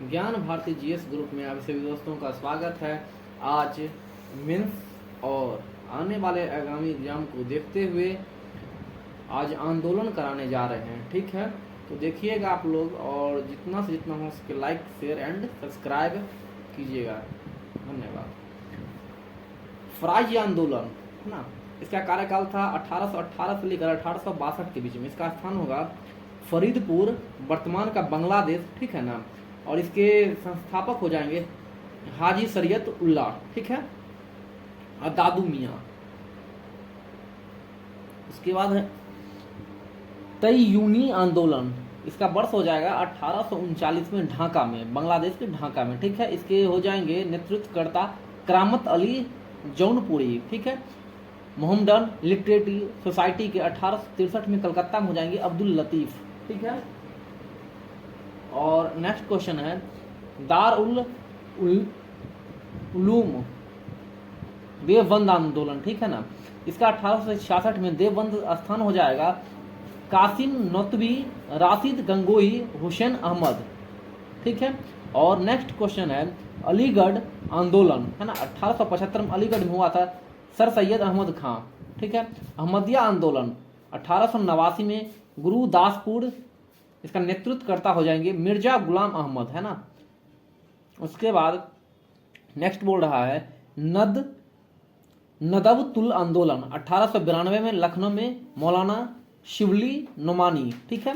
ज्ञान Bharti GS group में आप सभी दोस्तों का स्वागत है। आज मेंस और आने वाले आगामी एग्जाम को देखते हुए आज आंदोलन कराने जा रहे हैं, ठीक है। तो देखिएगा आप लोग और जितना से जितना हो सके लाइक शेयर एंड सब्सक्राइब कीजिएगा। धन्यवाद। स्वराज्य आंदोलन है ना, इसका कार्यकाल था 1818 से लेकर 1862 के बीच में। इसका स्थान होगा फरीदपुर, वर्तमान का बांग्लादेश, ठीक है ना। और इसके संस्थापक हो जाएंगे हाजी शरीयत उल्लाह, ठीक है, और दादू मियाँ। उसके बाद है तययूनी आंदोलन। इसका वर्ष हो जाएगा 1839 में ढाका में, बांग्लादेश के ढाका में, ठीक है। इसके हो जाएंगे नेतृत्वकर्ता करामत अली जौनपुरी, ठीक है। मोहम्मडन लिटरेरी सोसाइटी के 1863 में कलकत्ता में हो जाएंगे अब्दुल लतीफ, ठीक है। और नेक्स्ट क्वेश्चन है दार उल उलूम देवबंद आंदोलन, ठीक है ना। इसका 1866 में देवबंद स्थान हो जाएगा कासिम नतवी राशिद गंगोही हुसैन अहमद, ठीक है। और नेक्स्ट क्वेश्चन है अलीगढ़ आंदोलन, है ना। 1875 में अलीगढ़ में हुआ था सर सैयद अहमद खां, ठीक है। अहमदिया आंदोलन 1889 में गुरुदासपुर, इसका नेतृत्व करता हो जाएंगे मिर्जा गुलाम अहमद, है ना। उसके बाद नेक्स्ट बोल रहा है नदवतुल आंदोलन 1892 में लखनऊ में मौलाना शिवली नोमानी, ठीक है।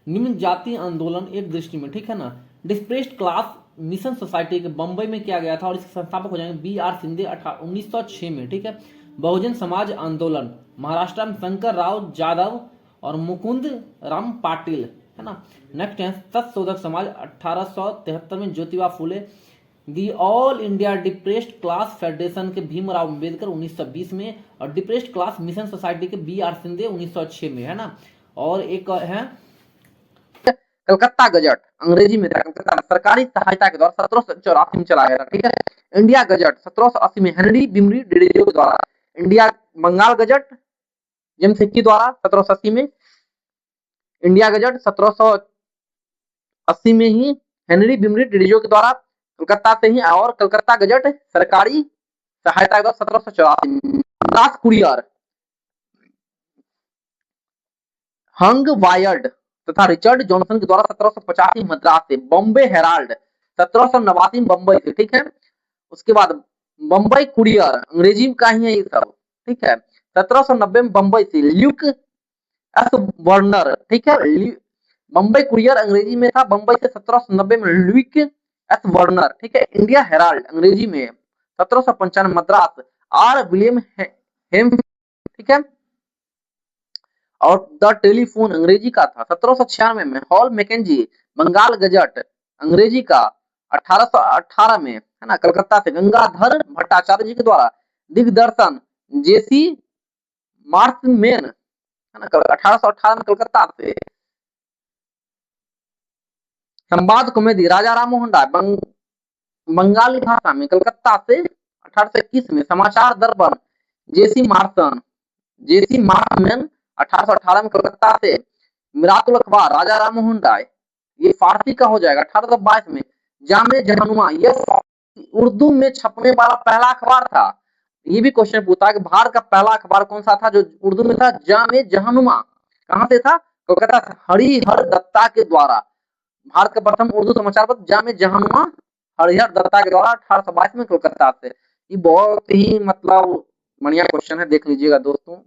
निम्न जाति आंदोलन एक दृष्टि में, ठीक है ना। डिस्प्रेस्ड क्लास मिशन सोसाइटी के बंबई में किया गया था और इसके संस्थापक हो जाएंगे बी आर सिंधे 1906 में, ठीक है। बहुजन समाज आंदोलन महाराष्ट्र में शंकर राव जादव और मुकुंद राम पाटिल, है ना। नेक्स्ट है सत्यशोधक समाज 1873 में Jyotiba Phule. The All India depressed class federation के भीमराव अंबेडकर 1920 में, और डिप्रेस्ड क्लास मिशन सोसाइटी के बी आर सिंधे 1906 में, है ना। और एक है कलकत्ता गजट, अंग्रेजी में था कलकत्ता सरकारी सहायता के द्वारा 1784 में चला गया था, ठीक है। इंडिया गजट 1780 में हेनरी बिमरी डिडेजो के द्वारा। India Bengal gazette James Hicky द्वारा 1780 में। इंडिया गजट 1780 में ही हेनरी बिमरी डिडेजो के द्वारा कलकत्ता से ही। और कलकत्ता गजट सरकारी सहायता के द्वारा 1784 में। मद्रास कुरियर हंग वायर्ड तथा रिचर्ड जॉनसन के द्वारा 1785 मद्रास से। बॉम्बे हेराल्ड 1789 बंबई से, ठीक है। उसके बाद बंबई कुरियर अंग्रेजी का ही है ये सब, ठीक है। 1790 में बंबई से ल्यूक एस वर्नर, ठीक है। बंबई कुरियर अंग्रेजी में था बंबई से 1790 में ल्यूक एस वर्नर, ठीक है। इंडिया हेराल्ड अंग्रेजी में 1795 मद्रास आर विलियम हेम, ठीक है। और द टेलीफोन अंग्रेजी का था 1796 में। हॉल मैकेंजी बंगाल गजट अंग्रेजी का 1818 में, है ना, कलकत्ता से। गंगाधर भट्टाचार्य जी के द्वारा दिग्दर्शन जेसी मार्समेन, है ना, 1818 में कलकत्ता से। संवाद कॉमेडी राजा राम मोहन राय बंगाली भाषा में कलकत्ता से 1821 में। समाचार दर्पण जेसी मार्समेन 1818 में कलकत्ता से। मिरातुल अखबार राजा राम मोहन राय, ये फारसी का हो जाएगा 1822 में। जामे जहानुमा ये उर्दू में छपने वाला पहला अखबार था। ये भी क्वेश्चन पूछता है कि भारत का पहला अखबार कौन सा था जो उर्दू में था। जामे जहानुमा कहां से था, कलकत्ता से। हरिहर दत्ता के द्वारा भारत का प्रथम उर्दू समाचार पत्र जामे जहानुमा हरिहर दत्ता के द्वारा 1822 में कलकत्ता से। ये बहुत ही मतलब बढ़िया क्वेश्चन है, देख लीजिएगा दोस्तों।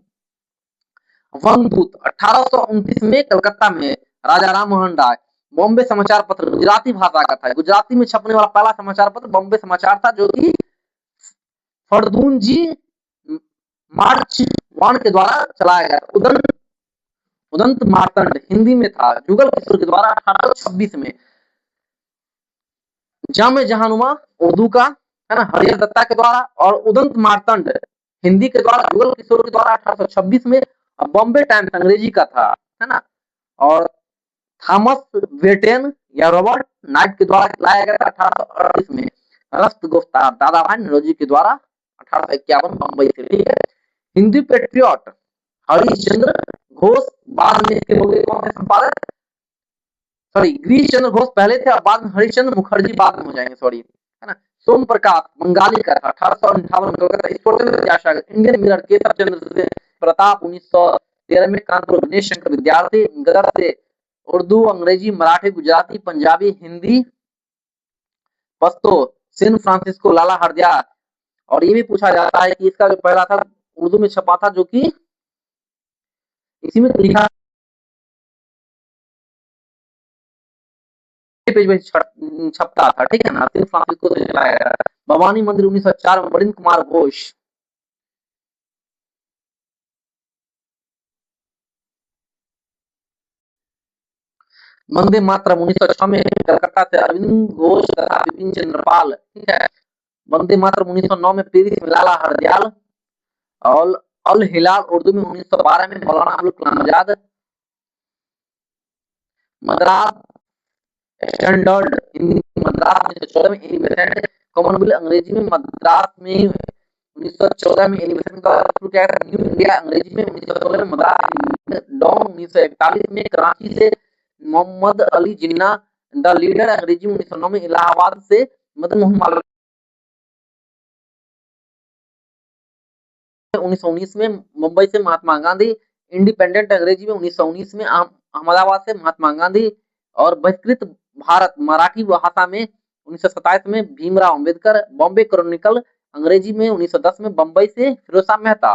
वंगदूत 1829 में कलकत्ता में राजा राम मोहन राय। बॉम्बे समाचार पत्र गुजराती भाषा का था, गुजराती में छपने वाला पहला समाचार पत्र बॉम्बे समाचार था, जो कि फरदून जी मार्च वन के द्वारा चलाया गया। उदंत मार्तंड हिंदी में था, जुगल किशोर के द्वारा 1826 में। जामे जहानुमा उर्दू का, है ना, हरिहर दत्ता के द्वारा। और उदंत मार्तंड हिंदी के द्वारा जुगल किशोर के द्वारा 1826 में। बॉम्बे टाइम्स अंग्रेजी का था, है ना। और थॉमस वेटेन या रॉबर्ट नाइट के द्वारा लाया गया था 1838 में। रस्त गुफ्तार दादा भाई नौरोजी के द्वारा 1851 बंबई से, ठीक है। हिंदी पेट्रियट हरिश्चंद्र घोष बाद में इसके हो गए कौन से संपादक, सॉरी गिरीश चंद्र घोष पहले थे और बाद में हरिश्चंद्र मुखर्जी बाद में हो जाएंगे, सॉरी, है ना। सोम प्रकाश बंगाली का था, 1858 विद्यासागर, इंडियन मिरर केशव चंद्र से प्रताप 1913 में, कानपुर गणेश शंकर विद्यार्थी, गदर से उर्दू, अंग्रेजी, मराठी, गुजराती, पंजाबी, हिंदी, पश्तो सैन फ्रांसिस्को लाला हरदयाल। और ये भी पूछा जाता है कि इसका जो पहला था उर्दू में छपा था, जो कि इसी में लिखा पेज में छपता था, ठीक है ना, सैन फ्रांसिस्को से चलाया गया। भवानी मंदिर 1904 में बरिंद्र कुमार घोष। वंदे मातरम 1906 में कलकत्ता से अरविंद घोष तथा बिपिन चंद्र पाल, ठीक है। वंदे मातरम 1909 में पेरिस में लाला हरदयाल। और अल हिलाल उर्दू में 1912 में मौलाना अबुल कलाम आजाद। मद्रास स्टैंडर्ड हिंदी मद्रास 1914 में एलिफेंट। कॉमनवेल्थ अंग्रेजी में मद्रास में 1914 में एलिफेंट का शुरू किया गया। न्यू इंडिया अंग्रेजी में 1916 में मद्रास डॉन 1941 में कराची से मोहम्मद अली जिन्ना। द लीडर अंग्रेजी में 1909 में इलाहाबाद से मदन मोहन मालवीय। 1919 में मुंबई से महात्मा गांधी। इंडिपेंडेंट अंग्रेजी में 1919 में अहमदाबाद से महात्मा गांधी। और बहिष्कृत भारत मराठी भाषा में 1927 में भीमराव अंबेडकर। बॉम्बे क्रॉनिकल अंग्रेजी में 1910 में बंबई से फिरोज शाह मेहता।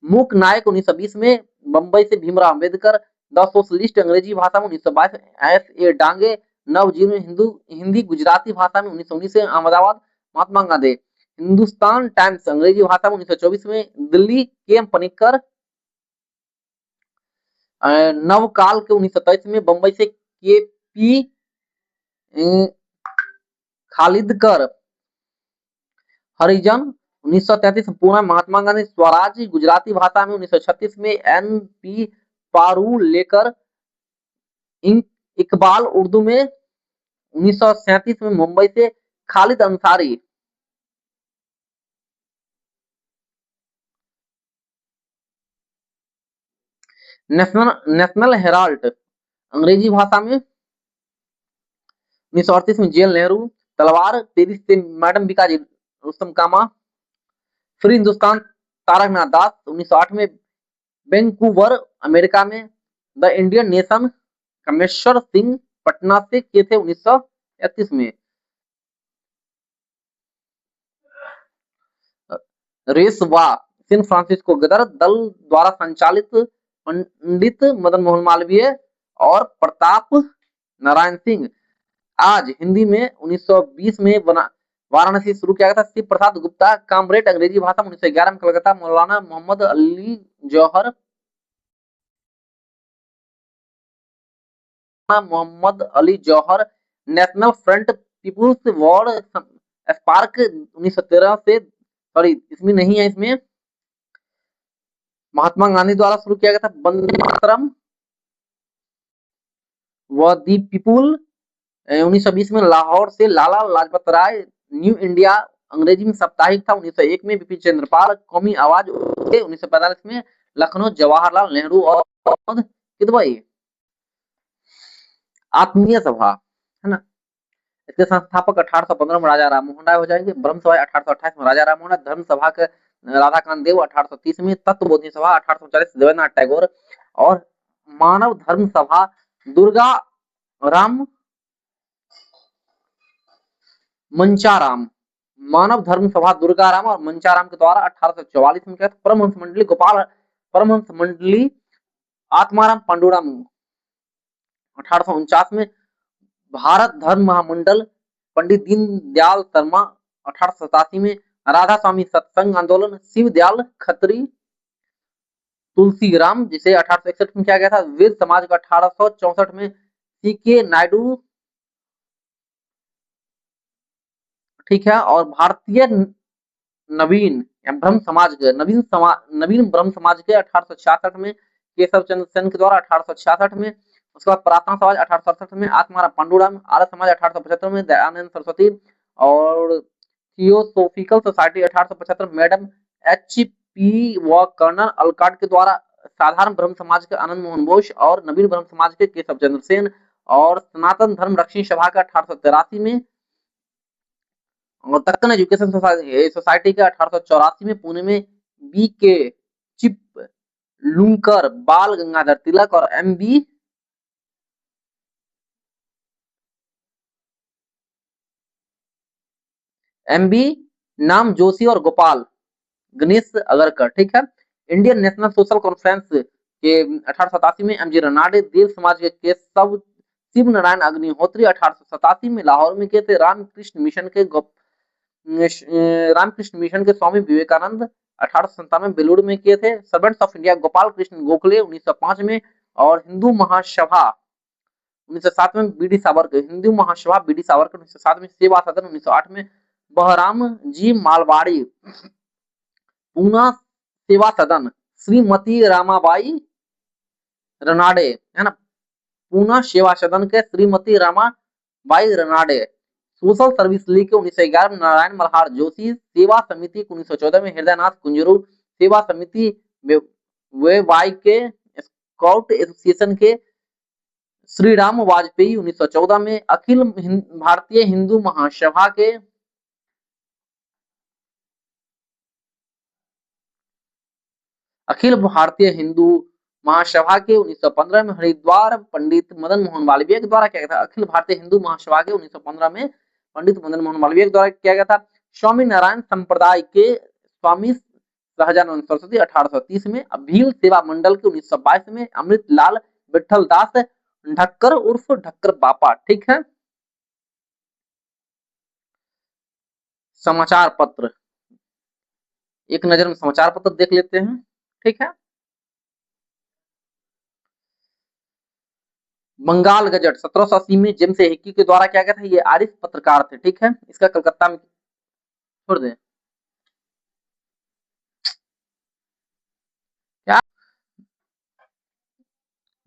मूक नायक 1920 में बंबई से भीमराव अंबेडकर। द सोशलिस्ट अंग्रेजी भाषा में 1922 एस ए डांगे। नवजीवन हिंदी गुजराती भाषा में 1919 से अहमदाबाद महात्मा गांधी। हिंदुस्तान टाइम्स अंग्रेजी भाषा में 1924 में दिल्ली के एम पनिक्कर। नवकाल के 1927 में बंबई से के पी खालिदकर। हरिजन 1933 में पूना महात्मा गांधी। स्वराज गुजराती भाषा में 1936 में एन पी पारुलेकर। इकबाल उर्दू में 1937 में मुंबई से खालिद अंसारी। नेशनल हेराल्ड अंग्रेजी भाषा में 1938 में जेल नेहरू। तलवार पेरिस से मैडम बिकाजी रुस्तम कामा। फिर हिंदुस्तान तारकनाथ दास 1908 में वैंकूवर अमेरिका में। The Indian nation Kameshwar Singh Patna से किए थे 1931 में। रेस वा सैन फ्रांसिस्को गदर दल द्वारा संचालित पंडित मदन मोहन मालवीय और प्रताप नारायण सिंह। आज हिंदी में 1920 में वाराणसी शुरू किया गया था। शिव प्रसाद गुप्ता। कामरेड अंग्रेजी भाषा में 1911 में Calcutta. Maulana Mohammad Ali Jauhar. Mohammad Ali Jauhar. National front people's war spark 1913 से, सॉरी इसमें नहीं है, इसमें महात्मा गांधी द्वारा शुरू किया गया था। वंदे मातरम व दी पीपुल 1920 में लाहौर से लाला लाजपत राय। न्यू इंडिया अंग्रेजी में साप्ताहिक था 1901 में। बिपिन चंद्र पाल। कौमी आवाज 1945 में लखनऊ जवाहरलाल नेहरू और मोहम्मद किदवई। आत्मीय सभा, है ना, इसके संस्थापक 1815 में राजा राममोहन राय हो जाएंगे। ब्रह्म सभा 1828 में राजा राममोहन राय। धर्म सभा के राधाकांत देव 1830 में। तत्वबोधि सभा 1840 देवेंद्रनाथ टैगोर। और मानव धर्म सभा दुर्गा राम मंचाराम। मानव धर्म सभा दुर्गाराम और मंचाराम के द्वारा 1844 में। परमहंस मंडली गोपाल परमहंस मंडली आत्माराम पांडुराम 1849 में। भारत धर्म महामंडल पंडित दीनदयाल शर्मा 1887 में। राधा स्वामी सत्संग आंदोलन शिव दयाल खत्री तुलसीराम, जिसे 1861 में किया गया था। वीर समाज का 1864 में। सी के नायडू, ठीक है। और भारतीय नवीन ब्रह्म समाज के नवीन ब्रह्म समाज के 1866 में। केशव चंद्र सेन के द्वारा 1866 में। उसके बाद प्रार्थना समाज 1867 में। आत्माराम पांडुरंग। आर्य समाज 1875 में। दयानंद सरस्वती। और theosophical society 1875 madam H P व कर्नल अलकाट के द्वारा। साधारण ब्रह्म समाज के आनंद मोहन बोस और नवीन ब्रह्म समाज के केशव चंद्र सेन। और सनातन धर्म रक्षणी सभा का 1883 में, और दक्कन एजुकेशन सोसाइटी का 1884 में, पुणे में बी के चिप लुंकर, बाल गंगाधर तिलक और एम बी नाम जोशी और गोपाल गणेश अगरकर, ठीक है। इंडियन नेशनल सोशल कॉन्फ्रेंस के 1887 में एम जी रनाडे, देव समाज के केशव शिव नारायण अग्निहोत्री 1887 में लाहौर में किए थे। रामकृष्ण मिशन के स्वामी विवेकानंद 1897 में बेलूर में किए थे। Servants of India Gopal Krishna Gokhale 1905 में, और हिंदू महासभा 1907 में B D Savarkar, Hindu Mahasabha B D Savarkar 1907 में, सेवा सदन 1908 में बहराम जी मालवाड़ी, पूना सेवा सदन श्रीमती रामाबाई रनाडे, है ना, पूना सेवा सदन के Shrimati Ramabai Ranade. Social service league के 1911 में नारायण मल्हार जोशी, सेवा समिति 1914 में हृदयनाथ कुंजरू, सेवा समिति वे वाई के, स्काउट एसोसिएशन के श्री राम वाजपेयी 1914 में, अखिल भारतीय हिंदू महासभा के अखिल भारतीय हिंदू महासभा के 1915 में, हरिद्वार पंडित मदन मोहन मालवीय के द्वारा किया गया था। अखिल भारतीय हिंदू महासभा के 1915 में पंडित मदन मोहन मालवीय के द्वारा किया गया था। स्वामी नारायण संप्रदाय के स्वामी सहजानंद सरस्वती 1830 में, भील सेवा मंडल के 1922 में, अमृत लाल विठल दास ढक्कर उर्फ ढक्कर बापा, ठीक है। समाचार पत्र, एक नजर में समाचार पत्र देख लेते हैं, ठीक है। बंगाल गजट 1780 में जेम्स हिक्की के द्वारा किया गया था। ये आरिफ पत्रकार थे, ठीक है। इसका कलकत्ता में छोड़ दें क्या,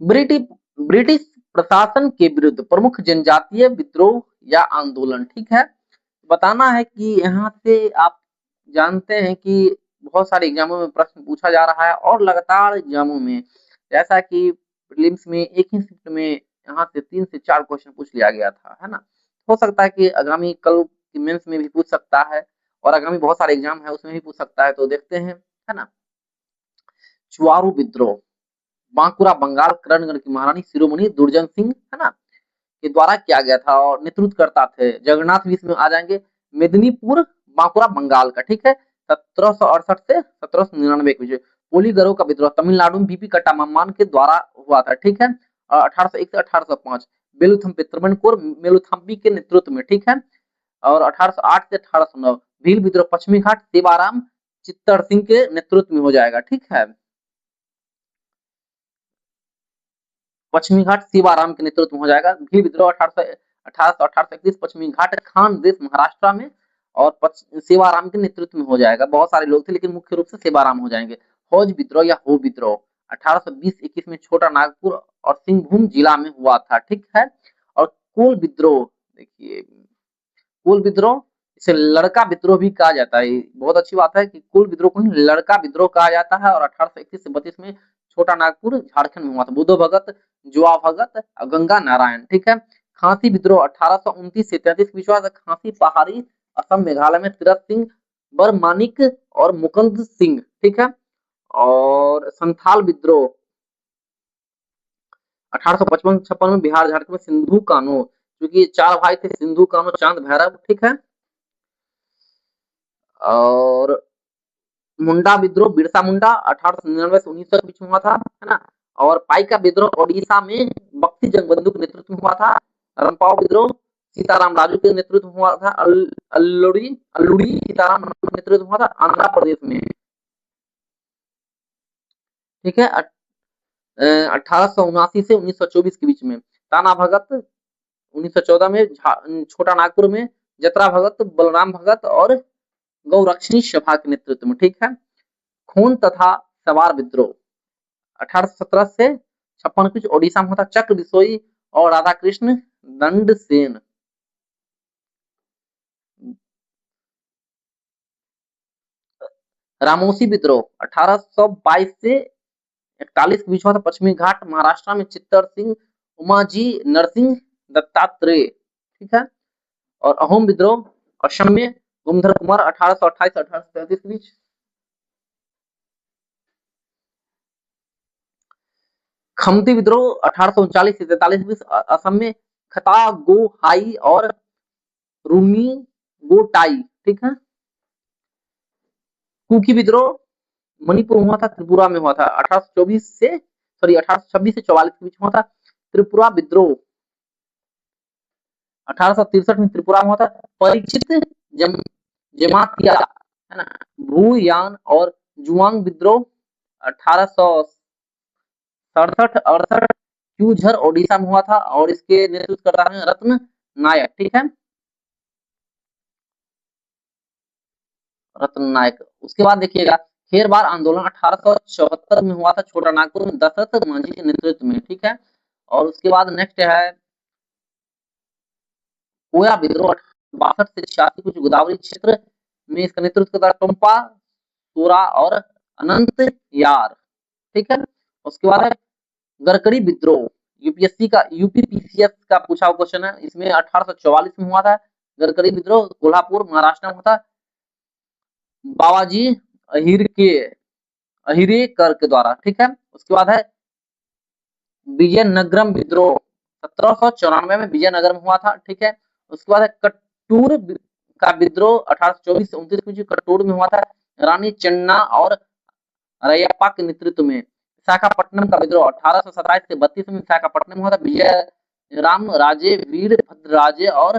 ब्रिटिश प्रशासन के विरुद्ध प्रमुख जनजातीय विद्रोह या आंदोलन, ठीक है। बताना है कि यहाँ से आप जानते हैं कि बहुत सारे एग्जामों में प्रश्न पूछा जा रहा है, और लगातार एग्जामों में, जैसा कि प्रीलिम्स में एक ही शिफ्ट में यहाँ से 3 से 4 क्वेश्चन पूछ लिया गया था, है ना। हो सकता है कि आगामी कल की मेंस में भी पूछ सकता है, और आगामी बहुत सारे एग्जाम है उसमें भी पूछ सकता है, तो देखते हैं, है ना। चुआरू विद्रोह, बांकुरा बंगाल करणगढ़ की महारानी शिरोमणि दुर्जन सिंह, है ना, के द्वारा किया गया था, और नेतृत्व करता थे जगन्नाथ भी इसमें आ जाएंगे। मेदिनीपुर बांकुरा बंगाल का, ठीक है, 1768 से 1799 के बीच। पोलीगरो का विद्रोह तमिलनाडु में बीपी कट्टामम्मान के द्वारा हुआ था, ठीक है, 1801 से 1805। बेलुथम्पी त्रिवेणकोर मेलुथम्पी के नेतृत्व में, ठीक है, और 1808 से 1809। भील विद्रोह पश्चिमी घाट सेवाराम चित्तर सिंह के नेतृत्व में हो जाएगा, ठीक है। पश्चिमी घाट सेवाराम के नेतृत्व में हो जाएगा। भील विद्रोह 1831 पश्चिमी घाट खान देश महाराष्ट्र में, और सेवाराम के नेतृत्व में हो जाएगा। बहुत सारे लोग थे लेकिन मुख्य रूप से सेवाराम हो जाएंगे। हौज विद्रोह या हो विद्रोह 1820-21 में छोटा नागपुर और सिंहभूम जिला में हुआ था, ठीक है। और कोल विद्रोह, देखिए कोल विद्रोह इसे लड़का विद्रोह भी कहा जाता है। बहुत अच्छी बात है कि कोल विद्रोह को लड़का विद्रोह कहा जाता है, और 1831 से 32 में छोटा नागपुर झारखंड में हुआ था। बुद्धो भगत, जुआ भगत, गंगा नारायण, ठीक है। खांसी विद्रोह 1829 से 33 बीच हुआ था। खांसी पहाड़ी असम मेघालय में तीरथ सिंह बरमानिक और मुकुंद सिंह, ठीक है। और संथाल विद्रोह 1855-56 में बिहार झारखंड में सिंधु कान्हो, क्योंकि 4 भाई थे, सिंधु कान्हो चांद भैरव, ठीक है। और मुंडा विद्रोह बिरसा मुंडा 1899 से 1900 के बीच में हुआ था, है ना। और पाइका विद्रोह ओडिशा में बख्शी जंगबंधु के नेतृत्व में हुआ था। रंपाव विद्रोह सीताराम राजू के नेतृत्व में हुआ था। अल्लुड़ी सीताराम राजू के नेतृत्व में हुआ था आंध्र प्रदेश में, ठीक है, 1879 से 1924 के बीच में। ताना भगत 1914 में छोटा नागपुर में, जतरा भगत, बलराम भगत और गौरक्षणी सभा के नेतृत्व में, ठीक है। खून तथा सवार विद्रोह 1817 से 56 के बीच ओडिशा में होता। चक्र बिसोई और राधा कृष्ण दंड सेन, रामोसी विद्रोह 1822 से 41 के बीच हुआ था। पश्चिमी घाट महाराष्ट्र में चित्तर सिंह उमाजी नरसिंह दत्तात्रेय, ठीक है। और अहोम विद्रोह असम में गुमधर कुमार 1828 से 1833 के बीच। खमती विद्रोह 1839 से 43 के बीच असम में खता गो हाई और रूनी गो टाई, ठीक है। कुकी विद्रोह मणिपुर हुआ था, त्रिपुरा में हुआ था 1826 से 44 के बीच हुआ था। त्रिपुरा विद्रोह 1863 में त्रिपुरा में हुआ था। परीक्षित जमातिया, है ना, भूयान और जुआंग विद्रोह 1867-68 क्यूझर ओडिशा में हुआ था और इसके नेतृत्व कर रहा है रत्न नायक, ठीक है, रत्न नायक। उसके बाद देखिएगा खेरबार आंदोलन 1874 में हुआ था छोटा नागपुर में दशरथ मांझी के नेतृत्व में, ठीक है। और उसके बाद नेक्स्ट है कोया विद्रोह 62 से 86 कुछ गोदावरी क्षेत्र में इसका नेतृत्व करता टोम्पा सोरा और अनंत यार, ठीक है। उसके बाद है गरकरी विद्रोह, यूपीपीसीएस का पूछा हुआ क्वेश्चन है, इसमें 1844 में हुआ था। गरकरी विद्रोह कोल्हापुर महाराष्ट्र में हुआ था बाबाजी अहिरेकर के द्वारा, ठीक है। उसके बाद है विजयनगरम विद्रोह 1794 में विजयनगर में हुआ था, ठीक है। उसके बाद है कट्टूर का विद्रोह 1824 से 29 के बीच कट्टूर में हुआ था रानी चन्ना और रैयप्पा के नेतृत्व में। विशाखापट्टनम का विद्रोह 1827 से 32 में विशाखापट्टनम में हुआ था विजय राम राजे, वीरभद्र राजे और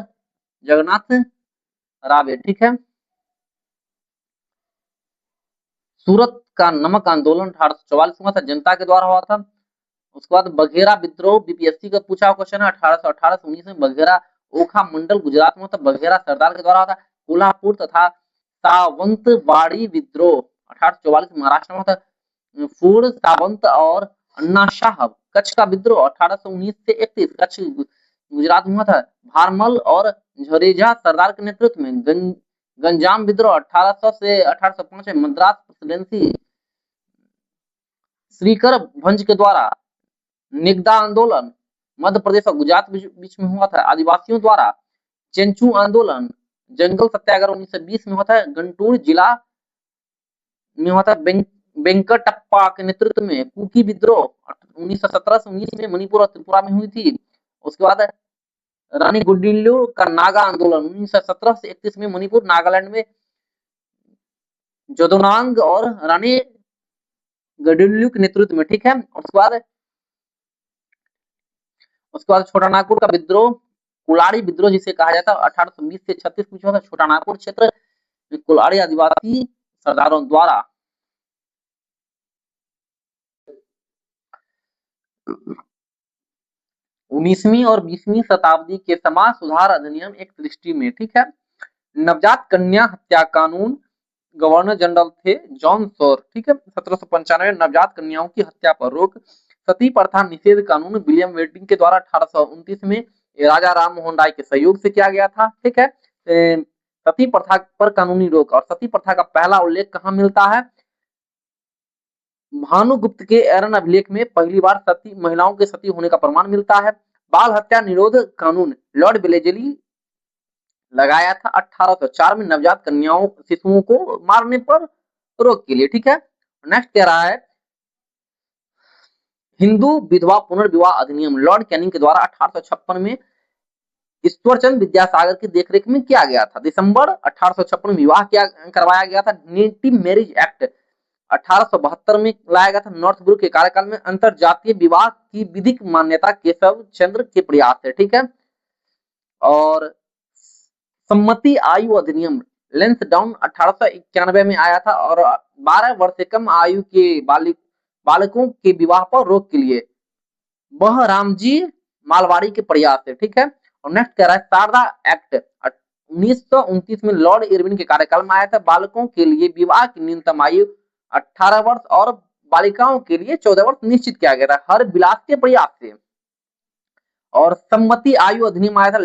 जगन्नाथ रावे, ठीक है। सूरत का नमक आंदोलन 1844 में हुआ था, जनता के द्वारा हुआ था। उसके बाद बघेरा विद्रोह बीपीएससी का पूछा हुआ क्वेश्चन है 1818 से 19 में बघेरा ओखा मंडल गुजरात में होता, बघेरा सरदार के द्वारा होता। कोल्हापुर तथा सावंतवाड़ी विद्रोह 1844 महाराष्ट्र में होता। फूड सावंत और अन्ना साहब कच्छ का विद्रोह 1819 से 31 कच्छ गुजरात में हुआ था। भारमल और झरेजा सरदार के नेतृत्व में गंजाम विद्रोह 1800 से 1805 में मद्रास प्रेसिडेंसी श्रीकर भंज के द्वारा। निगदा आंदोलन मध्य प्रदेश और गुजरात बीच में हुआ था आदिवासियों द्वारा। चेंचू आंदोलन जंगल सत्याग्रह 1920 में हुआ था गंटूर जिला में हुआ था वेंकटप्पा के नेतृत्व में। कुकी विद्रोह 1917 से 19 में मणिपुर और त्रिपुरा में हुई थी। उसके बाद रानी गुडिल्लू का नागा आंदोलन 1917 से 31 में मणिपुर नागालैंड में जोदोनांग और रानी गुडिल्लू के नेतृत्व में, ठीक है। उसके बाद छोटा नागपुर का विद्रोह कुलाड़ी विद्रोह जिसे कहा जाता है 1820 से 36 कुछ होता छोटा नागपुर क्षेत्र कुलाड़ी आदिवासी सरदारों द्वारा। 19वीं और 20वीं शताब्दी के समाज सुधार अधिनियम एक दृष्टि में, ठीक है। नवजात कन्या हत्या कानून गवर्नर जनरल थे जॉन सोर, ठीक है। 1795 नवजात कन्याओं की हत्या पर रोक। सती प्रथा निषेध कानून विलियम वेटिंग के द्वारा 1829 में राजा राम मोहन राय के सहयोग से किया गया था, ठीक है। सती प्रथा पर कानूनी रोक। और सती प्रथा का पहला उल्लेख कहाँ मिलता है? भानुगुप्त के एरन अभिलेख में पहली बार सती महिलाओं के सती होने का प्रमाण मिलता है। बाल हत्या निरोध कानून लॉर्ड वेलेजली लगाया था 1804 में नवजात कन्याओं शिशुओं को मारने पर रोक के लिए, ठीक है। नेक्स्ट कह रहा है हिंदू विधवा पुनर्विवाह अधिनियम लॉर्ड कैनिंग के द्वारा 1856 में ईश्वरचंद विद्यासागर की देखरेख में किया गया था। दिसंबर 1856 में विवाह करवाया गया था। नेटिव मैरिज एक्ट 1872 में लाया गया था। नॉर्थब्रुक के कार्यकाल में अंतरजातीय विवाह की विधिक मान्यता केशव चंद्र के प्रयास है, ठीक है। और सम्मति आयु अधिनियम लेंथ डाउन 1891 में आया था और 12 वर्ष से कम आयु के बालकों के विवाह पर रोक के लिए वह रामजी मालवाड़ी के प्रयास है, ठीक है। और नेक्स्ट कह रहा है शारदा एक्ट 1929 में लॉर्ड इरविन के कार्यकाल में आया था। बालकों के लिए विवाह की न्यूनतम आयु 18 वर्ष और बालिकाओं के लिए 14 वर्ष निश्चित किया गया था हर विलास के प्रयास से। और सम्मति आयु अधिनियम आया था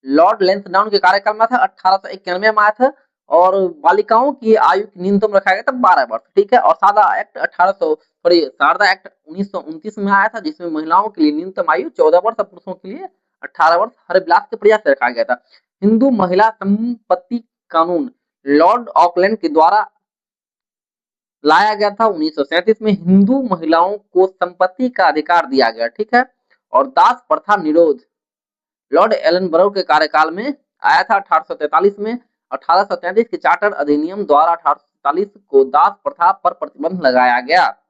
लॉर्ड लेंसडाउन के कार्यकाल में था 1891 में आया था और बालिकाओं की आयु की न्यूनतम रखा गया था 12 वर्ष, ठीक है। और शारदा एक्ट 1929 में आया था, जिसमें महिलाओं के लिए न्यूनतम आयु 14 वर्ष और पुरुषों के लिए 18 वर्ष हरविलास के प्रयास से रखा गया था। हिंदू महिला संपत्ति कानून लॉर्ड ऑकलैंड के द्वारा लाया गया था 1937 में। हिंदू महिलाओं को संपत्ति का अधिकार दिया गया, ठीक है। और दास प्रथा निरोध लॉर्ड एलनबरो के कार्यकाल में आया था 1843 में। 1833 के चार्टर अधिनियम द्वारा 1843 को दास प्रथा पर प्रतिबंध लगाया गया।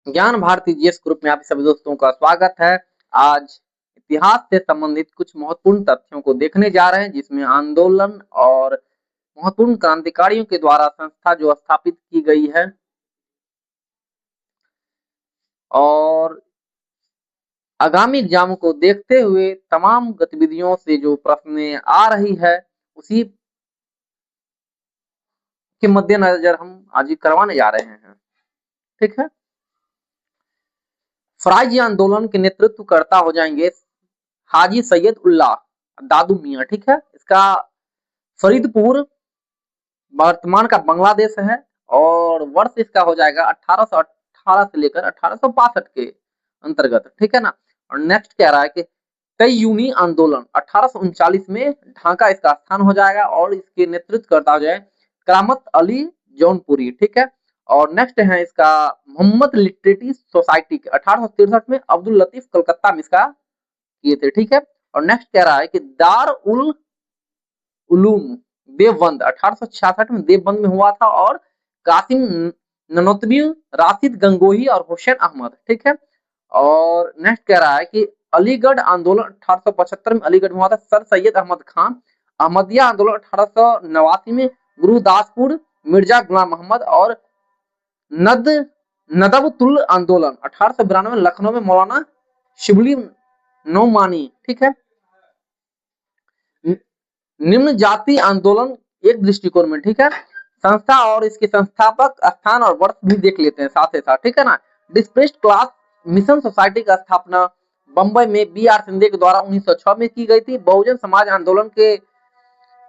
ज्ञान भारती जीएस ग्रुप में आप सभी दोस्तों का स्वागत है। आज इतिहास से संबंधित कुछ महत्वपूर्ण तथ्यों को देखने जा रहे हैं, जिसमें आंदोलन और महत्वपूर्ण क्रांतिकारियों के द्वारा संस्था जो स्थापित की गई है, और आगामी एग्जाम को देखते हुए तमाम गतिविधियों से जो प्रश्न आ रही है, उसी के मद्देनजर हम आज करवाने जा रहे हैं, ठीक है। फराइजी आंदोलन के नेतृत्व करता हो जाएंगे हाजी सैयद उल्लाह दादू मियां, ठीक है। इसका फरीदपुर वर्तमान का बांग्लादेश है, और वर्ष इसका हो जाएगा 1818 से लेकर 1862 के अंतर्गत, ठीक है ना। और नेक्स्ट कह रहा है कि तय्यूनी आंदोलन 1839 में ढाका इसका स्थान हो जाएगा, और इसके नेतृत्व करता हो जाए करामत अली जौनपुरी, ठीक है। और नेक्स्ट है इसका मोहम्मद लिटरेटी सोसाइटी के 1863 में अब्दुल लतीफ कलकत्ता में इसका किए थे, ठीक है। और नेक्स्ट कह रहा है कि दार उल उलूम देवबंद 1866 में देवबंद में हुआ था, और कासिम ननोतबी, राशिद गंगोही और हुसैन अहमद, ठीक है। और नेक्स्ट कह रहा है कि अलीगढ़ आंदोलन 1875 में अलीगढ़ में हुआ था, सर सैयद अहमद खान। अहमदिया आंदोलन 1889 में गुरुदासपुर मिर्जा गुलाम मोहम्मद। और नद नदबतुल आंदोलन 1892 में लखनऊ में मौलाना शिबली नौमानी, ठीक है। निम्न जाति आंदोलन एक दृष्टिकोण में, ठीक है। संस्था और इसके संस्थापक स्थान और वर्ष भी देख लेते हैं साथ ही साथ, ठीक है ना। डिस्प्रेस्ड क्लास मिशन सोसाइटी का स्थापना बंबई में बी आर सिंधे के द्वारा 1906 में की गई थी। बहुजन समाज आंदोलन के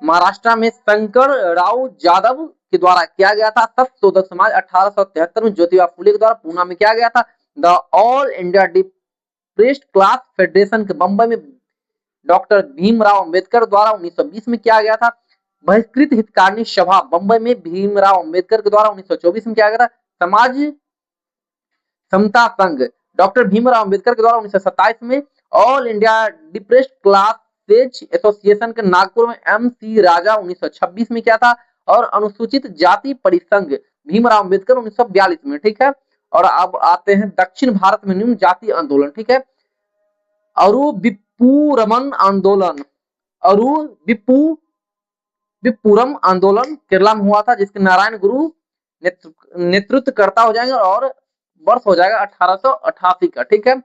महाराष्ट्र में शंकर राव यादव के द्वारा किया गया था। सत्यशोधक समाज 1873 में ज्योतिबा फुले के द्वारा पूना में किया गया था। The all India depressed class federation के बंबई में डॉक्टर भीमराव अंबेडकर द्वारा 1920 में किया गया था। बहिष्कृत हितकारिणी सभा बंबई में भीमराव अंबेडकर के द्वारा 1924 में किया गया था। समाज समता संघ डॉक्टर भीमराव अंबेडकर के द्वारा 1927 में। All India depressed class association के नागपुर में एम सी राजा 1926 में किया था। और अनुसूचित जाति परिसंघ भीमराव अंबेडकर 1942 में, ठीक है। और अब आते हैं दक्षिण भारत में निम्न जाति आंदोलन, ठीक है। अरु विपुरमन आंदोलन विपुरम आंदोलन केरला में हुआ था, जिसके नारायण गुरु नेतृत्व करता हो जाएंगे, और वर्ष हो जाएगा 1888 का, ठीक है।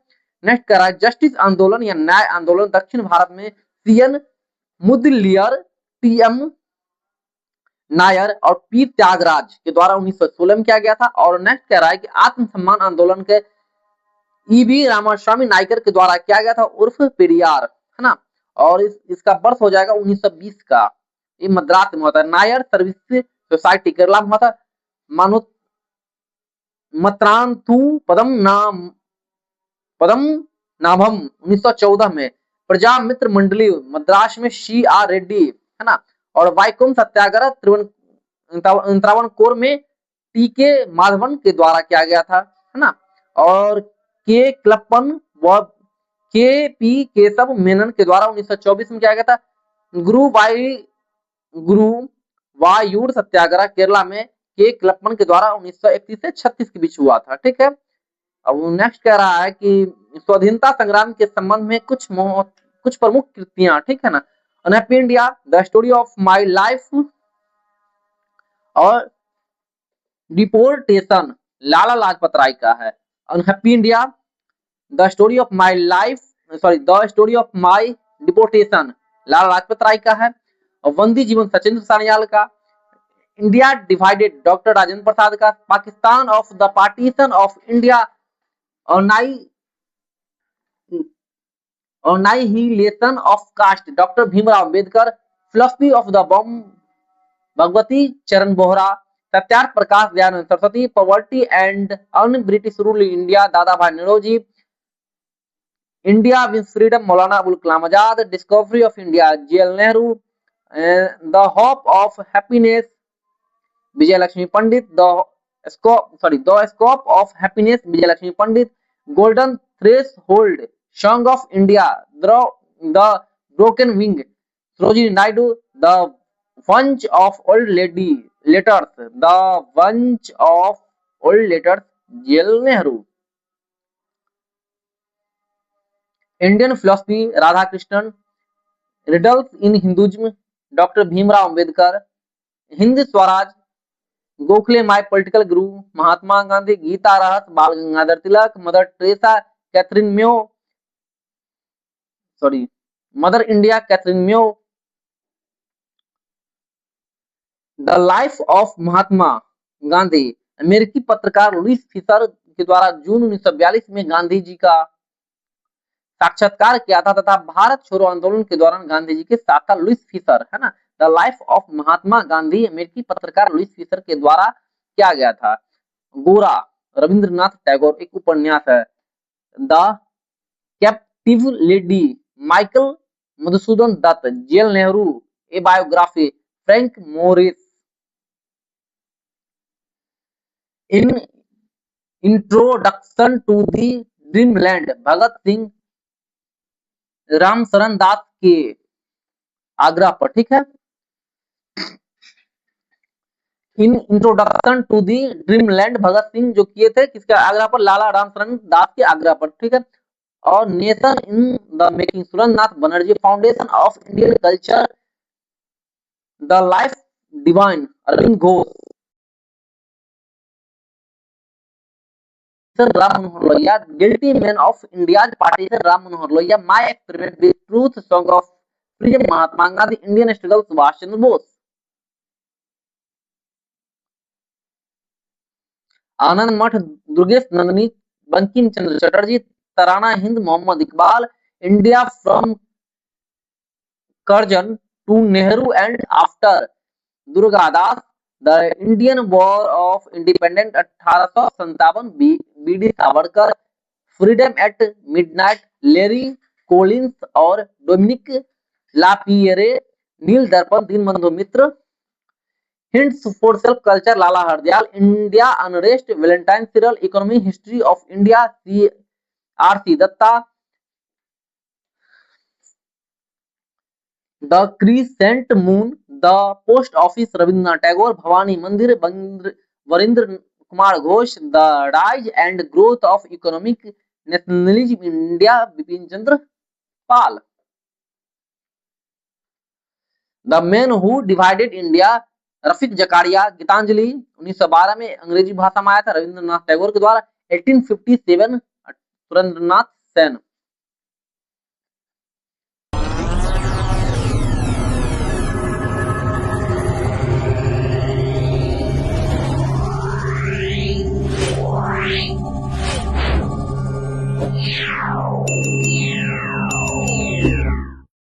नेक्स्ट कह रहा है जस्टिस आंदोलन या न्याय आंदोलन दक्षिण भारत में सीएन मुदलियर, टीएम नायर और पी त्यागराज के द्वारा 1916 में किया गया था। और नेक्स्ट कह रहा है कि आत्मसम्मान आंदोलन के ईवी रामास्वामी नायकर के द्वारा किया गया था, उर्फ पेरियार, है ना। और इसका वर्ष हो जाएगा 1920 का। ये मद्रास में होता है। नायर सर्विस सोसाइटी केरला में हुआ था। मानो मत्रांतु पदम नाभम 1914 में। प्रजा मित्र मंडली मद्रास में सी आर रेड्डी, है ना। और वाइकोम सत्याग्रह त्रिवनकोर में टी के माधवन के द्वारा किया गया था, है ना। और के क्लपन व के पी केशव मेनन के द्वारा 1924 में किया गया था। गुरुवायूर सत्याग्रह केरला में के क्लपन के द्वारा 1931 से 36 के बीच हुआ था, ठीक है। अब नेक्स्ट कह रहा है कि स्वाधीनता संग्राम के संबंध में कुछ प्रमुख कृतियां, ठीक है ना। Unhappy India the story of my life, और डिपोर्टेशन लाला लाजपत राय का है। Unhappy India the story of my deportation Lala Lajpat Rai का है। और बंदी जीवन सचिंद्र सान्याल का। India divided doctor Rajendra Prasad का। Pakistan of the partition of India annihilation of caste, Dr. Bhimrao Ambedkar, philosophy of the bomb, Bhagwati Charan Bohra, Satyarth Prakash Dayanand Saraswati, poverty and un British rule in India, Dadabhai Naoroji, India wins freedom, Maulana Abul Kalam Azad, discovery of India, JL Nehru, the hope of happiness, Vijay Lakshmi Pandit, the scope of happiness, Vijay Lakshmi Pandit, golden threshold, song of India, the broken wing, Sarojini Naidu, the bunch of old lady letters, the bunch of old letters, JL Nehru, Indian philosophy, Radha Krishnan, riddles in Hinduism, Dr. Bhimrao Ambedkar, Hind Swaraj, Gokhale my political guru, Mahatma Gandhi, Geeta Rahas, Bal Gangadhar Tilak, Mother Teresa, Mother India, Catherine Meo, the life of Mahatma Gandhi, अमेरिकी पत्रकार Louis Fisher के द्वारा जून 1942 में गांधी जी का साक्षात्कार किया था तथा भारत छोड़ो आंदोलन के दौरान गांधी जी के साथ था लुइस फिशर, है ना। The life of Mahatma Gandhi अमेरिकी पत्रकार लुइस फिशर के द्वारा किया गया था। गोरा रविंद्रनाथ टैगोर एक उपन्यास है। The captive lady Michael Madhusudan Dutt, JL Nehru a biography, Frank Moraes. In introduction to the dreamland, Bhagat Singh Ramsharan Das के आग्रह पर, ठीक है। In introduction to the dreamland Bhagat Singh जो किए थे किसके आग्रह पर, लाला रामशरण दास के आग्रह पर, ठीक है। और nation in the making, Surendranath Banerjee, foundation of Indian culture, the life divine, Aurobindo Ghosh, Ram Manohar Lohia, guilty man of India partition, Ram Manohar Lohia, my experiment with truth, song of freedom, Mahatma Gandhi, Indian struggle, Subhash Chandra Bose. Anand Math, Durgesh Nandini, Bankim Chandra Chatterjee, Tarana Hind, Mohammad Iqbal, India from Curzon to Nehru and after, Durgadas, the Indian war of independence 1857, BD Savarkar, freedom at midnight, Larry Collins और Dominique Lapierre, Neel Darpan, Dinabandhu Mitra, hints for self culture, Lala Hardayal, India unrest, Valentine Chirol, economy history of India, R C Dutta, the crescent moon, the post office, Rabindranath Tagore, Bhavani Mandir, Barindra Kumar Ghosh, the rise and growth of economic nationalism in India, Bipin Chandra Pal, the man who divided India, Rafiq Zakaria, Gitanjali 1912 में अंग्रेजी भाषा में आया था रविंद्रनाथ टैगोर के द्वारा, 1857 सुरेंद्रनाथ सेन।